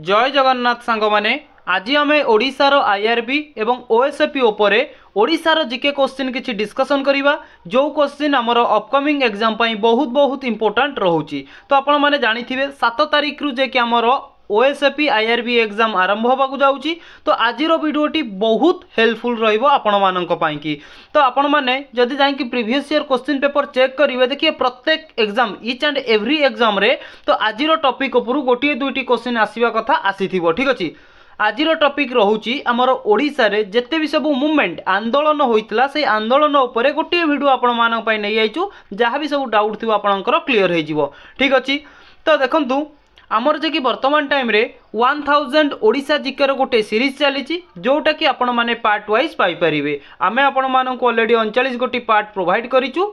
जय जगन्नाथ सांग माने आज आम ओडिशार आईआरबी एवं ओएसएपी उपरे ओडिशार जीके क्वेश्चन किसी डिस्कसन करवा जो क्वेश्चन आमर अपकमिंग एग्जाम बहुत बहुत इंपोर्टेंट रोचे। तो आपण मैंने जानी 7 तारिख रु जे कि आमर ओएसएपी आईआरबी एग्जाम आरंभ होगा जाऊँगी। तो आज वीडियोटी बहुत हेल्पफुल रही। तो आपण मैंने जदि जाकि previous year question paper check करेंगे देखिए प्रत्येक exam each and every exam रे तो आज टॉपिक उपरू गोटे दुईटी क्वेश्चन आसवा कथा आसी ठीक अच्छे। आज टॉपिक रोचे आमर ओडिशा रे जेते भी सब मूवमेंट आंदोलन होइतला से आंदोलन उपरे गोटे वीडियो आपण मानक पई नै आइचु जहाँ भी सब डाउट थिबो आपणकर क्लियर हो जिवो ठीक अच्छे। तो देखंतु आमर जे कि वर्तमान टाइम रे 1000 ओडिशा जीके गोटे सीरीज चली जोटा कि आपण माने पार्ट वाइज पाई परिबे। आमे आपण मानक ऑलरेडी 39 गोटी पार्ट प्रोवाइड करिचु।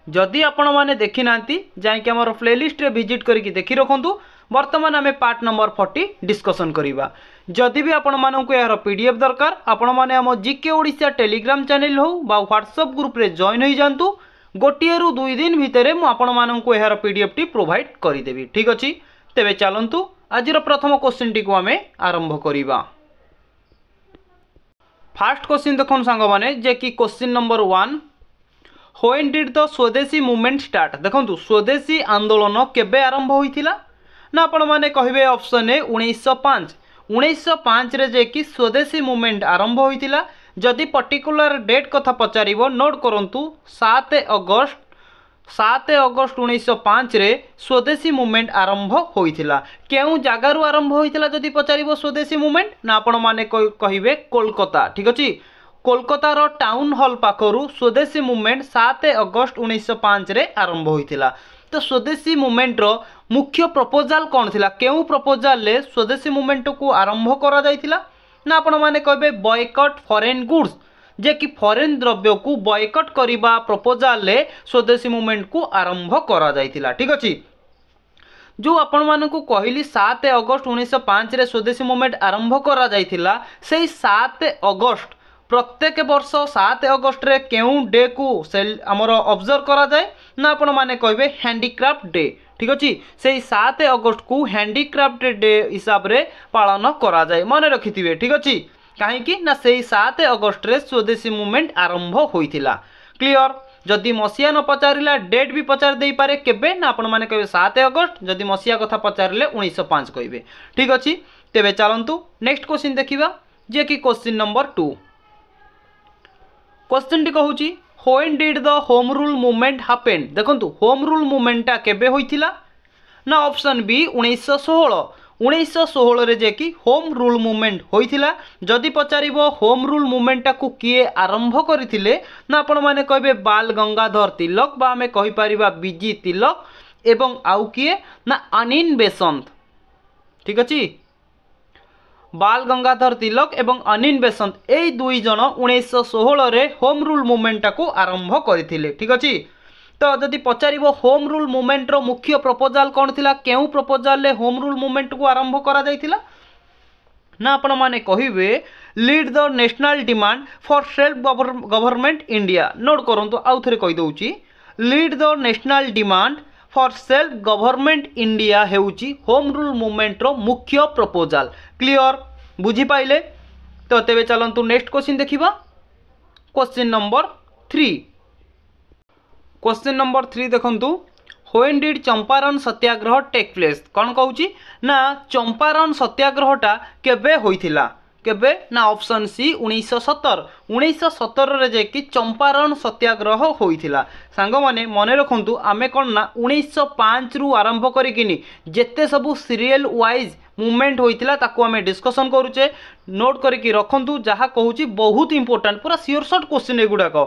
जदि आपण माने देखि नांती जाय कि हमर प्लेलिस्ट रे विजिट करके देखि रखंतु। वर्तमान आमे पार्ट नंबर 40 डिस्कशन करिबा। जदि भी आपण मानक यार पीडीएफ दरकार आपण माने हम जीके ओडिशा टेलीग्राम चैनल हो बा व्हाट्सएप ग्रुप रे जॉइन हो जांतु। गोटिए रु 2 दिन भितरे मु आपण मानक यार पीडीएफ टी प्रोवाइड करि देबी ठीक अछि। तेबे चलंतु आज प्रथम क्वेश्चन टी को आमे आरंभ करिबा। फर्स्ट क्वेश्चन देखन सांग माने जे कि question number 1 when did the स्वदेशी मूवमेंट स्टार्ट। देखंतु स्वदेशी आंदोलन केबे आरंभ होइथिला ना आपण माने कहिबे ऑप्शन ए 1905। 1905 रे जे कि स्वदेशी मूवमेंट आरंभ होइथिला। जदि पर्टिकुलर डेट कथा पचारिबो नोट करंतु 7 अगस्त 1905 रे स्वदेशी मूवमेंट आरंभ होइथिला। केउ जगारु आरंभ होइथिला जदि पचारिबो स्वदेशी मूवमेंट ना आपण माने कहिबे कोलकाता ठीक अछि। कोलकाता रो टाउन हॉल पाखरु स्वदेशी मूवमेंट 7 अगस्त 1905 रे आरंभ होइथिला। तो स्वदेशी मूवमेंट रो मुख्य प्रपोजल कौन थिला केउ प्रपोजल ले स्वदेशी मूवमेंट को आरंभ करा जाइथिला ना आपण माने कहबे बॉयकॉट फॉरेन गुड्स जे कि फॉरेन द्रव्य को बॉयकॉट करिबा प्रपोजल ले स्वदेशी मूवमेंट को आरंभ करा जाइथिला ठीक अछि। जो आपण माने को कहली 7 अगस्त 1905 रे स्वदेशी मूवमेंट आरंभ करा जाइथिला। सेही 7 अगस्त प्रत्येक वर्ष 7 अगस्त रे केउ डे को हमर ऑब्जर्व करा जाए ना आपण माने कहबे हैंडीक्राफ्ट डे ठीक अछि। सेही 7 अगस्त को हैंडीक्राफ्ट डे हिसाब रे पालन करा जाए मन रखिथिबे ठीक अछि। कहीं ना से 7 अगस्त रे स्वदेशी मूवमेंट आरंभ होइथिला क्लियर। जदि मसीहा न पचारिला डेट भी पचार दे पारे केबे ना आपण माने कहबे 7 अगस्त जदि मसीहा कथा पचारिले 1905 कहबे ठीक अछि। तेबे चलंतु नेक्स्ट क्वेश्चन देखिबा जे कि क्वेश्चन नंबर 2। क्वेश्चन टी कहूची when did the home rule movement happen. देखंतु होम रूल मूवमेंट ता केबे होइथिला ना ऑप्शन बी 1916। 1916 रे जे कि होम रूल मूवमेंट होइथिला। जदि पचारिबो होम रूल मूवमेंट को किए आरंभ करथिले ना आपण माने कहबे बाल गंगाधर तिलक बा हमें कहि परिबा बीजी तिलक एवं आउ किए ना अनिल बेसंत ठीक अछि। बाल गंगाधर तिलक एवं अनिल बेसंत ए दुई जन 1916 रे होम रूल मूवमेंट को आरंभ करथिले ठीक अछि। तो जदि पचारिबो होम रूल मूवमेंट रो मुख्य प्रपोजल कौन थिला केउ प्रपोजल ले होम रूल मूवमेंट को आरंभ करा जाइथिला ना आपण माने कहिबे lead the national demand for self government India. Note करंतु आउ थरे कहि दउची lead the national demand for self government India हेउची होम रूल मूवमेंट रो मुख्य प्रपोजल क्लियर बुझी पाइले। तो तेबे चलंतु नेक्स्ट क्वेश्चन देखिबा क्वेश्चन नंबर 3। क्वेश्चन नंबर 3 देखंतु when did Champaran Satyagraha take place. कौन कहूची ना चंपारण सत्याग्रहटा केबे होइथिला केबे ना ऑप्शन सी 1917। 1917 रे जे कि चंपारण सत्याग्रह होइथिला। सांग माने मने रखंतु आमे कोन ना 1905 रु आरंभ करिकिनी जेते सब सीरियल वाइज मूवमेंट होइथिला ताको आमे डिस्कशन करूचे नोट करके रखंतु जहा कहूची बहुत इंपोर्टेंट पूरा श्योर शॉर्ट क्वेश्चन एगुडा को।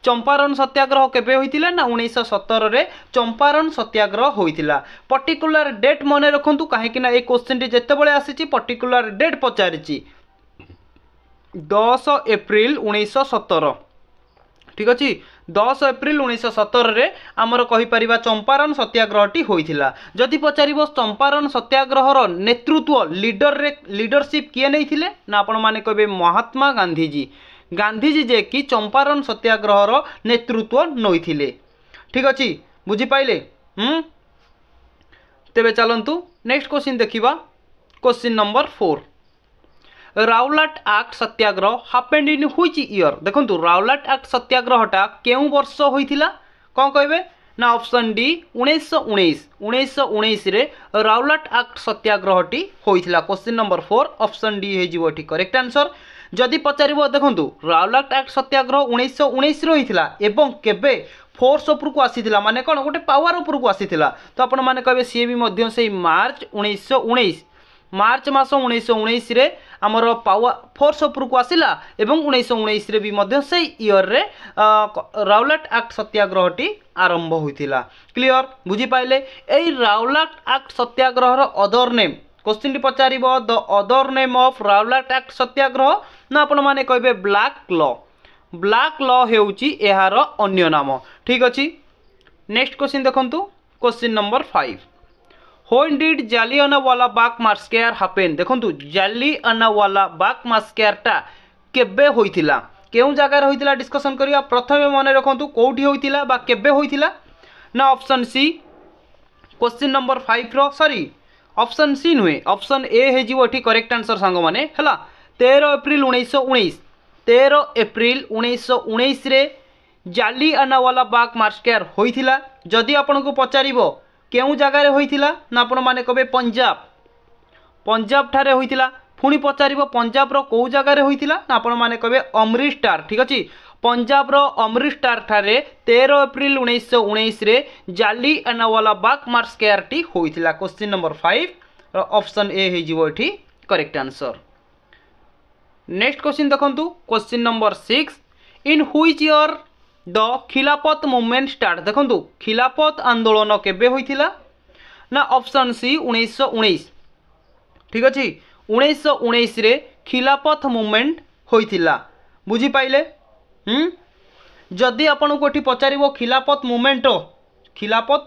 चंपारण सत्याग्रह केबे होइथिला ना 1917 रे चंपारण सत्याग्रह होइथिला। पर्टिकुलर डेट मने रखंतु काहे कि ना ए क्वेश्चन टी जेते बळे आसीची पर्टिकुलर डेट पचारिची 10 एप्रिल 1917 ठीक अछि। 10 एप्रिल 1917 रे आमर कहि परिबा चंपारण सत्याग्रह टी होइथिला। जदि पचारिबो चंपारण सत्याग्रह रो नेतृत्व लीडरशिप किए नैथिले ना आपण माने कहबे महात्मा गांधी जी। गांधीजी जे कि चंपारण सत्याग्रह रो नेतृत्व नैथिले ठीक अछि बुझी पाइले। तेबे चलंतु नेक्स्ट क्वेश्चन देखिबा question number 4 राउलाट Act Satyagraha happened in which year देखो राउलाट एक्ट सत्याग्रहटा केउ वर्ष होइथिला कौन कहबे ना ऑप्शन डी 1919 रे राउलाट एक्ट सत्याग्रहटी होइथिला क्वेश्चन नंबर 4 ऑप्शन डी हे जीवो ठी करेक्ट आंसर जदि पचारिबो देखंतु राउलाट एक्ट सत्याग्रह 1919 रो होइथिला एवं केबे फोर्स उपर को आसीथिला माने कोन गोटे पावर उपर को आसीथिला तो आपण माने कहबे सी भी मध्य से मार्च 1919 मार्च मास 1919 रे आमर पावर फोर्स उपर को आसिला एवं 1919 रे भी मध्य से ईयर रे राउलाट एक्ट सत्याग्रहटी आरंभ होइथिला क्लियर बुझी पाइले एई राउलाट एक्ट सत्याग्रह रो अदर नेम क्वेश्चन टी पचारिबो the other name of Rowlatt Act Satyagraha ना आपण माने कहबे ब्लैक लॉ हेउची एहार अन्य नाम ठीक अछि नेक्स्ट क्वेश्चन देखंतु question number 5 when did Jallianwala Bagh masquerade happen देखंतु जालियानवाला बाग मास्करेडटा केबे होइथिला केउ जगह होइथिला डिस्कशन करिया प्रथमे मने रखंतु कोठी होइथिला बा केबे होइथिला ना ऑप्शन सी क्वेश्चन नंबर 5 रो सॉरी ऑप्शन सी नुहे ऑप्शन ए हे जीवो एठी करेक्ट आंसर सांग माने हला 13 अप्रैल 1919 रे जालियानवाला बाग मास्करेड होइथिला जदि आपनको पचारिबो केउ जगह रे होइथिला ना आपण माने कहबे पंजाब ठारे होइथिला पुणी पचारिबो पंजाब रो को जगह रे होइथिला ना आपण माने कहबे अमृतसर ठीक अछि पंजाब रो अमृतसर ठारे 13 अप्रैल 1919 रे जालियानवाला बाग मास्करेडटी होइथिला क्वेश्चन नंबर 5 ऑप्शन ए हे जीवो एठी करेक्ट आंसर नेक्स्ट क्वेश्चन देखंतु question number 6 in which year the खिलाफत मूवमेंट स्टार्ट देखंतु खिलाफत आंदोलन केबे होइथिला ना ऑप्शन सी 1919 ठीक अछि 1919 रे खिलाफत मूवमेंट होइथिला बुझी पाइले जदि आपन कोठी पचारिबो खिलाफत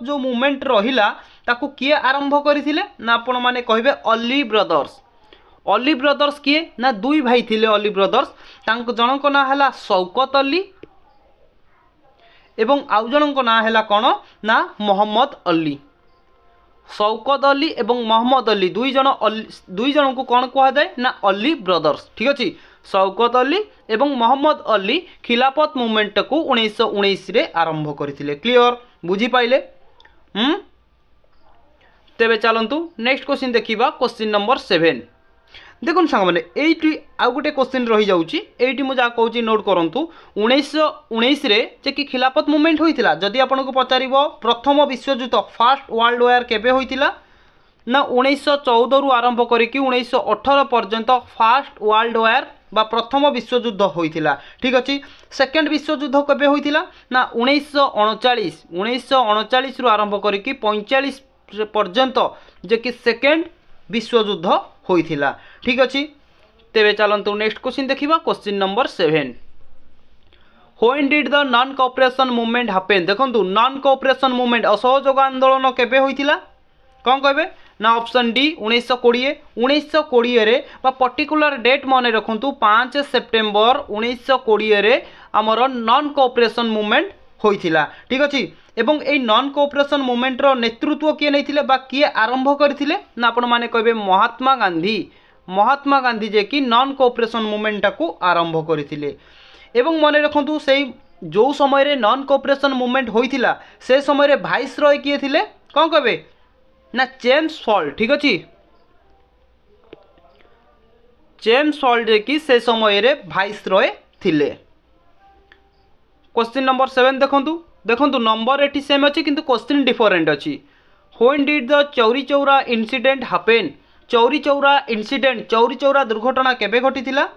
जो मूवमेंट रहिला ताकू किए आरंभ करथिले ना आपण माने कहबे अली ब्रदर्स किए ना दुई भाई थिले अली ब्रदर्स तांको जनक ना हला शौकत अली एवं आउ जनक ना हला कोन ना मोहम्मद अली शौकत अली एवं मोहम्मद अली दुई जन को कौन कह जाए ना अली ब्रदर्स ठीक अच्छे शौकत अली एवं मोहम्मद अली खिलाफत मूवमेंट को 1919 रे आरंभ करथिले क्लियर बुझी पाइले तेबे चलंतु नेक्स्ट क्वेश्चन देखिबा क्वेश्चन नंबर 7 देखो सांग मैंने ये आउ गोटे क्वेश्चन रही जाऊँगी ये मुझे कौच नोट करूँ 1919 रे जे कि खिलाफत मूवमेंट होइतिला जदि आपको पचारिबो प्रथम विश्वयुद्ध फास्ट वर्ल्ड वार केबे होइतिला ना 1914 रु आरंभ करके 1918 पर्यंत फास्ट वर्ल्ड वार बा प्रथम विश्वयुद्ध होइतिला ठीक अच्छे सेकेंड विश्वयुद्ध केबे होइतिला ना 1939 रु आरंभ करके 45 पर्यंत जे कि सेकेंड विश्वयुद्ध होइतिला ठीक अच्छे तेबे चलंतु नेक्स्ट क्वेश्चन देखिबा question number 7 when did the non cooperation movement happen देखंतु नॉन कोऑपरेशन मूवमेंट असहयोग आंदोलन केबे होइतिला कौन कहबे ना ऑप्शन डी 1920 रे बा पर्टिकुलर डेट माने रखंतु 5 सेप्टेम्बर 1920 रे हमर नॉन कोऑपरेशन मूवमेंट होइतिला ठीक अछि एवं ए नॉन कोऑपरेशन मूवमेंट रो नेतृत्व किए नैथिले बा किए आरंभ करथिले ना आपण माने कहबे महात्मा गांधी जे कि नॉन कोऑपरेशन मूवमेंट को आरंभ करथिले एवं माने रखंतु सेही जो समय रे नॉन कोऑपरेशन मूवमेंट होइतिला से समय रे वाइस रॉय किए थिले कोन कहबे ना जेम्स फॉल्ट ठीक अछि जेम्स फॉल्ट जे कि से समय रे वाइस रॉय थिले क्वेश्चन नंबर 7 देखंतु नंबर एटी सेम अछि किंतु क्वेश्चन डिफरेंट अछि when did the Chauri Chaura incident happen Chauri Chaura दुर्घटना केबे घटितिला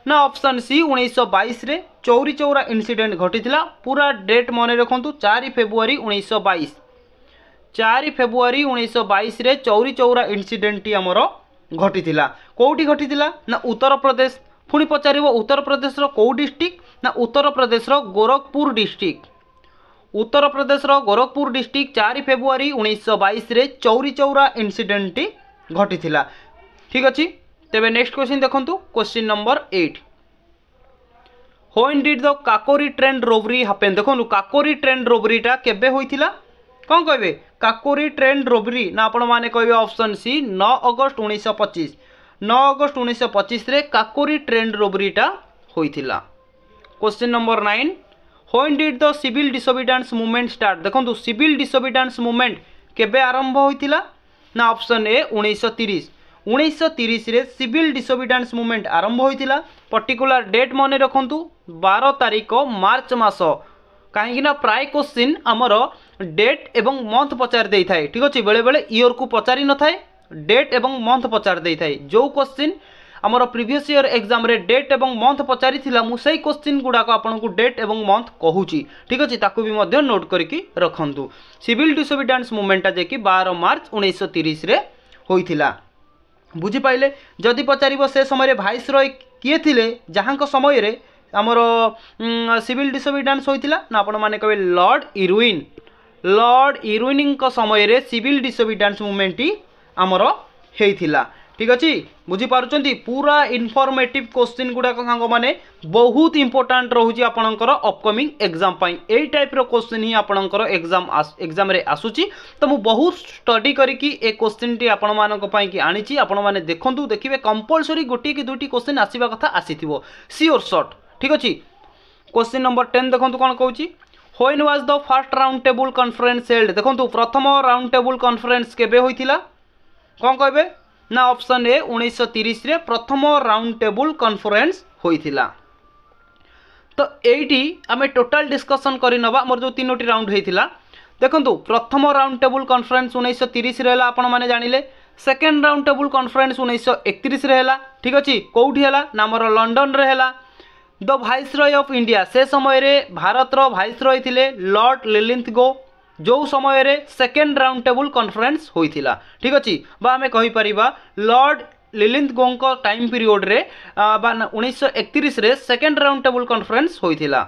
ना ऑप्शन सी 1922 रे चौरी चौरा इंसिडेंट घटितिला पूरा डेट माने रखंतु 4 फेब्रुआरी 1922 रे चौरी चौरा इंसिडेंट टी हमर घटितिला कोठी घटितिला ना उत्तर प्रदेश पुणी पचारिबो उत्तर प्रदेश रो को डिस्ट्रिक्ट ना उत्तर प्रदेश रो गोरखपुर डिस्ट्रिक्ट 4 फेब्रुआरी 1922 रे चौरी चौरा इंसिडेंट टी घटितिला ठीक अछि तेबे नेक्स्ट क्वेश्चन देखंतु question number 8 when did the Kakori train robbery happen देखंतु काकोरी ट्रेन रोबरीटा केबे होइतिला कौन कहे काकोरी ट्रेन रोबरी ना आपण मैंने कहे ऑप्शन सी 9 अगस्त 1925 9 अगस्त 1925 रे काकोरी ट्रेन रोबरीटा होइथिला। Question number 9 when did the civil disobedience movement start देखो सिविल डिसोबीडियंस मूवमेंट केबे आरंभ होइथिला ना ऑप्शन ए 1930 1930 रे सिविल डिसोबीडियंस मूवमेंट आरंभ होइथिला। पर्टिकुलर डेट मन रखंतु 12 तारिख मार्च मास कहीं प्राय क्वेश्चन आमर डेट एवं मंथ पचार दे थाए ठीक अच्छे बेले बेले ईयर को पचारि न थाए डेट एवं मंथ पचार दे थाए जो क्वेश्चन आमर प्रीवियस ईयर एग्जाम रे डेट एवं मंथ पचारि थिला मु सेही क्वेश्चन गुडाक आपनको डेट एवं मंथ कहूची ठीक अच्छे ताकू भी मध्य नोट करके रखंतु। सिविल डिसोबीडियंस मूवमेंटा जे कि 12 मार्च 1930 रे होइथिला बुझी पाइले। जदि पचारिबो से समय भाइसरॉय किए थिले जहां समय रे आमर सिविल डिसोबीडियंस होइथिला ना आपण माने कहे लॉर्ड इरुइन समय रे सिविल डिसोबीडियंस मूवमेंट आमर हेइथिला ठीक अच्छे बुझी पारुचंती। पूरा इनफॉर्मेटिव क्वेश्चन गुडा सांग माने बहुत इंपोर्टेंट रहउची आपनकर अपकमिंग एग्जाम पई एई टाइप रो क्वेश्चन ही आपनकर एग्जाम रे आसुची तो मु बहुत स्टडी करिकी ए क्वेश्चन टी आपण मानक पई कि आनिची आपण माने देखंतु देखिबे कंपलसरी गोटी कि दुटी क्वेश्चन आसीबा कथा आसीथिबो सियोर शॉर्ट ठीक अच्छे। क्वेश्चन नंबर 10 देखंतु कोन कहूची when was the first round table conference held देखंतु प्रथम राउंड टेबल कॉन्फ्रेंस केबे होइथिला कोन कहबे ना ऑप्शन ए 1930 रे प्रथम राउंड टेबल कॉन्फ्रेंस होइथिला। तो एटी आमे टोटल डिस्कशन करि नबा मोर जो तीनोटी राउंड हेइथिला देखंतु प्रथम राउंड टेबल कॉन्फ्रेंस 1930 रे हला आपण माने जानिले सेकंड राउंड टेबल कॉन्फ्रेंस 1931 रे हला ठीक अछि कोउठी हला ना मोर लंडन रे हला। द भाइसरॉय ऑफ इंडिया से समय रे भारत रो भाइसरॉय थिले लॉर्ड लिलिंथगो जो समय रे सेकेंड राउंड टेबल कॉन्फ्रेंस होइथिला ठीक अछि बा हमें कहि परिबा लॉर्ड लिलिंथगो को टाइम पीरियड रे 1931 रे सेकेंड राउंड टेबल कॉन्फ्रेंस होइथिला।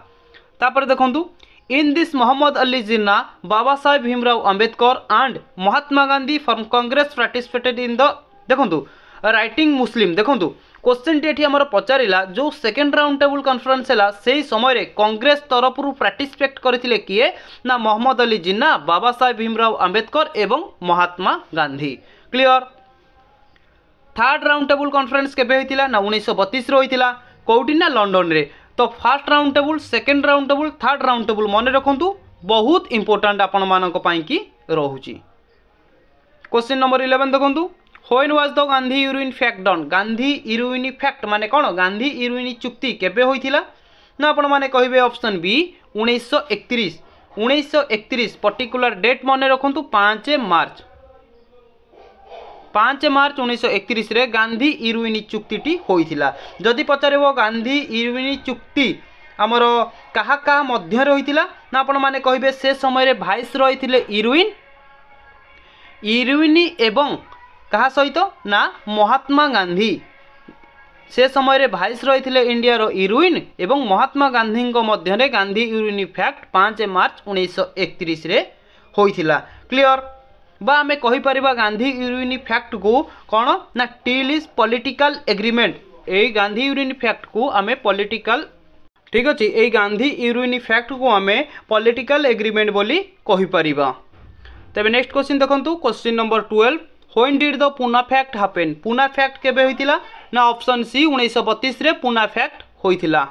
तापर देखंतु in this Mohammed Ali Jinnah Baba Saheb Bhimrao Ambedkar and Mahatma Gandhi from Congress participated in the देखंतु राइटिंग मुस्लिम देखंतु क्वेश्चन टी एठी हमर पचारिला जो सेकेंड राउंड टेबल कॉन्फ्रेंस हैला सेही समय रे कांग्रेस तरफ रु पार्टिसिपेट करथिले किए ना मोहम्मद अली जिन्ना बाबा साहेब भीमराव अंबेडकर एवं Mahatma Gandhi clear. Third round table conference केबे होइतिला ना 1932 रे होइतिला कोउटी ना लंडन रे। तो first round table second round table third round table मन रखंतु बहुत इंपोर्टेंट आपण मानक पई की रहूची। क्वेश्चन नंबर 11 देखंतु when was the Gandhi Irwin pact done Gandhi Irwin pact माने कोन गांधी इरुइन चुक्ति केबे होइथिला ना आपण माने कहिबे ऑप्शन बी 1931 पर्टिकुलर डेट मन रखंतु 5 मार्च 1931 रे गांधी इरुइन चुक्ति टी होइथिला। जदि पचारेबो गांधी इरुइन चुक्ति हमर काहा काहा मध्य होइथिला ना आपण माने कहिबे से समय रे भाइसरॉय थिले इरुइन एवं कहा सहित ना महात्मा गांधी से समय रे भाइसरॉय थिले इंडिया रो इरुइन एवं महात्मा गांधी मध्य रे गांधी इरुइन फैक्ट 5 मार्च 1931 रे होइथिला क्लियर बा हमें कहि परिबा गांधी इरुइन फैक्ट को कोन ना टिल इज पॉलिटिकल एग्रीमेंट ए गांधी इरुइन फैक्ट को हमें पॉलिटिकल ठीक अछि ए गांधी इरुइन फैक्ट को हमें पॉलिटिकल एग्रीमेंट बोली कहि परिबा। तबे नेक्स्ट क्वेश्चन देखंतु question number 12 when did the Poona fact happen Poona fact केबे होइतिला ना ऑप्शन सी 1932 रे पूना फैक्ट होइतिला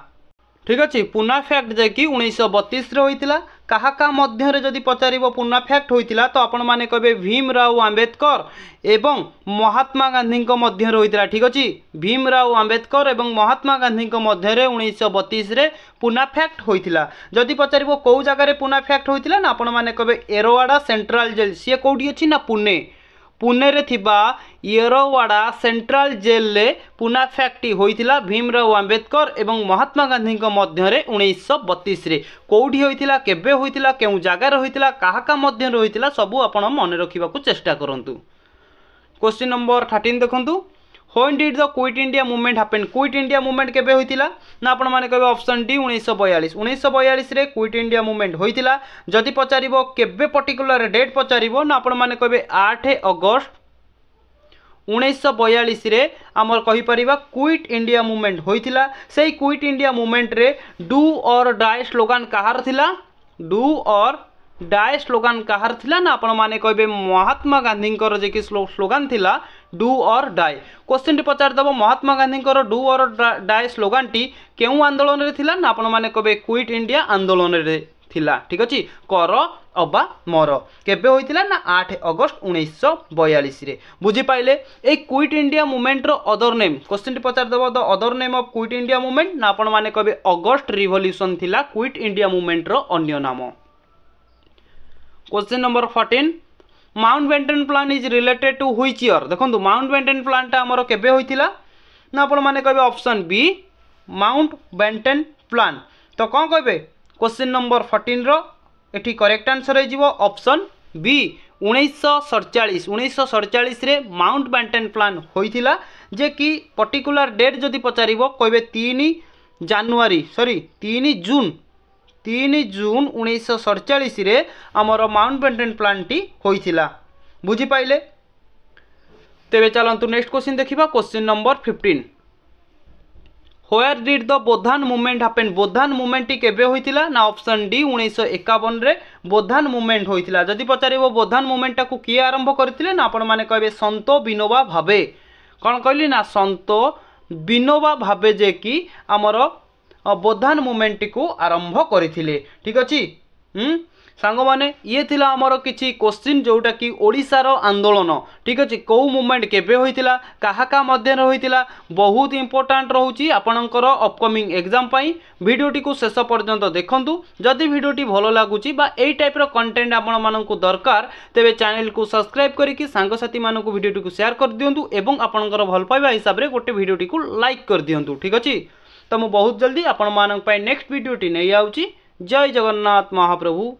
ठीक अछि। पूना फैक्ट जे कि 1932 रे होइतिला काहा का मध्य रे जदि पचारिबो पूना फैक्ट होइतिला तो आपण माने कहबे भीमराव अंबेडकर एवं महात्मा गांधी को मध्य रे होइतिला ठीक अछि। भीमराव अंबेडकर एवं महात्मा गांधी को मध्य रे 1932 रे पूना फैक्ट होइतिला। जदि पचारिबो को जगह रे पूना फैक्ट होइतिला ना आपण माने कहबे एरोवाड़ा सेंट्रल जेल सी कोठी अछि ना पुणे रे थिबा येरोवाड़ा सेंट्रल जेल ले पूना फैक्ट होइतिला भीमराव अंबेडकर एवं महात्मा गांधी को मध्य रे 1932 रे कोठी होइतिला केबे होइतिला केउ जगह रे होइतिला काहा का मध्य रे होइतिला सब आपण मन रखिबा को चेष्टा करंतु। क्वेश्चन नंबर 13 देखंतु when did the quit India movement happen quit India movement केबे होइतिला ना आपण माने कहबे ऑप्शन डी 1942 रे क्विट इंडिया मूवमेंट होइतिला। जदि पचारिबो केबे पर्टिकुलर डेट पचारिबो ना आपण माने कहबे 8 अगस्त 1942 रे आमर कहि परिबा क्विट इंडिया मूवमेंट होइतिला। सेही क्विट इंडिया मूवमेंट रे डू और डाई स्लोगन कहार थिला डू और डाए स्लोगान कहार थिला ना आपण माने कहबे महात्मा गांधी जे कि स्लोगान थिला डू और डाई। क्वेश्चन टी पचार दबो Mahatma Gandhi do or die slogan टी केउ आंदोलन रे थिला ना आपण माने कहबे क्विट इंडिया आंदोलन रे थिला। ठीक अछि कर अबा मर केबे होइतिला ना 8 अगस्त 1942 रे। बुझी पाइले ए क्विट इंडिया मूवमेंट रो अदर नेम क्वेश्चन टी पचार दबो the other name of quit India movement ना आपण माने कहबे अगस्त रिवॉल्यूशन थिला क्विट इंडिया मूवमेंट रो अन्य नाम। Question number 14 Mountbatten plan is related to which year. देखंतु माउंटबेटन प्लान टा हमरो केबे होइतिला ना आपण माने कहबे ऑप्शन बी माउंटबेटन प्लान। तो कोन कहबे क्वेश्चन नंबर 14 रो एठी करेक्ट आंसर हे जिवो ऑप्शन बी 1947 रे माउंटबेटन प्लान होइतिला जे कि पर्टिकुलर डेट जदि पचारिबो कहबे 3 जून 1947 रे आमर माउंटबेटन प्लान टी होइतिला। बुझी पाइले तेबे चलंतु नेक्स्ट क्वेश्चन देखिबा question number 15 where did the Bodhan movement happen. Bodhan movement टी केबे होइतिला ना ऑप्शन डी 1951 रे बोधान मूवमेंट होइतिला। जदि पचारिबो बोधान मूवमेंट टा को किए आरंभ करथिले ना आपण माने कहबे संत विनोबा भावे। कोन कहली ना संत विनोबा भावे जे कि आमर बोधान मूवमेंट को आरंभ करथिले। ठीक अछि सांग माने ये थिला हमर किछि क्वेश्चन जोटा कि ओडिसा रो आंदोलन। ठीक अछि को मूवमेंट केबे होइतिला काहा का मध्य रे होइतिला बहुत इंपोर्टेंट रहउची आपनकर अपकमिंग एग्जाम पई। वीडियोटी को शेष पर्यंत देखंतु। जदि वीडियोटी भलो लागुची बा एई टाइप रो कंटेंट आपन माननकु दरकार तेबे चैनल को सब्सक्राइब करिकि सांग साथी माननकु वीडियोटी को शेयर कर दियंतु एवं आपनकर भल पाइबा हिसाब रे गोटे वीडियोटी को लाइक कर दियंतु। ठीक अछि तो मु बहुत जल्दी आपन मानन पई नेक्स्ट वीडियोटी नै आउची। जय जगन्नाथ महाप्रभु।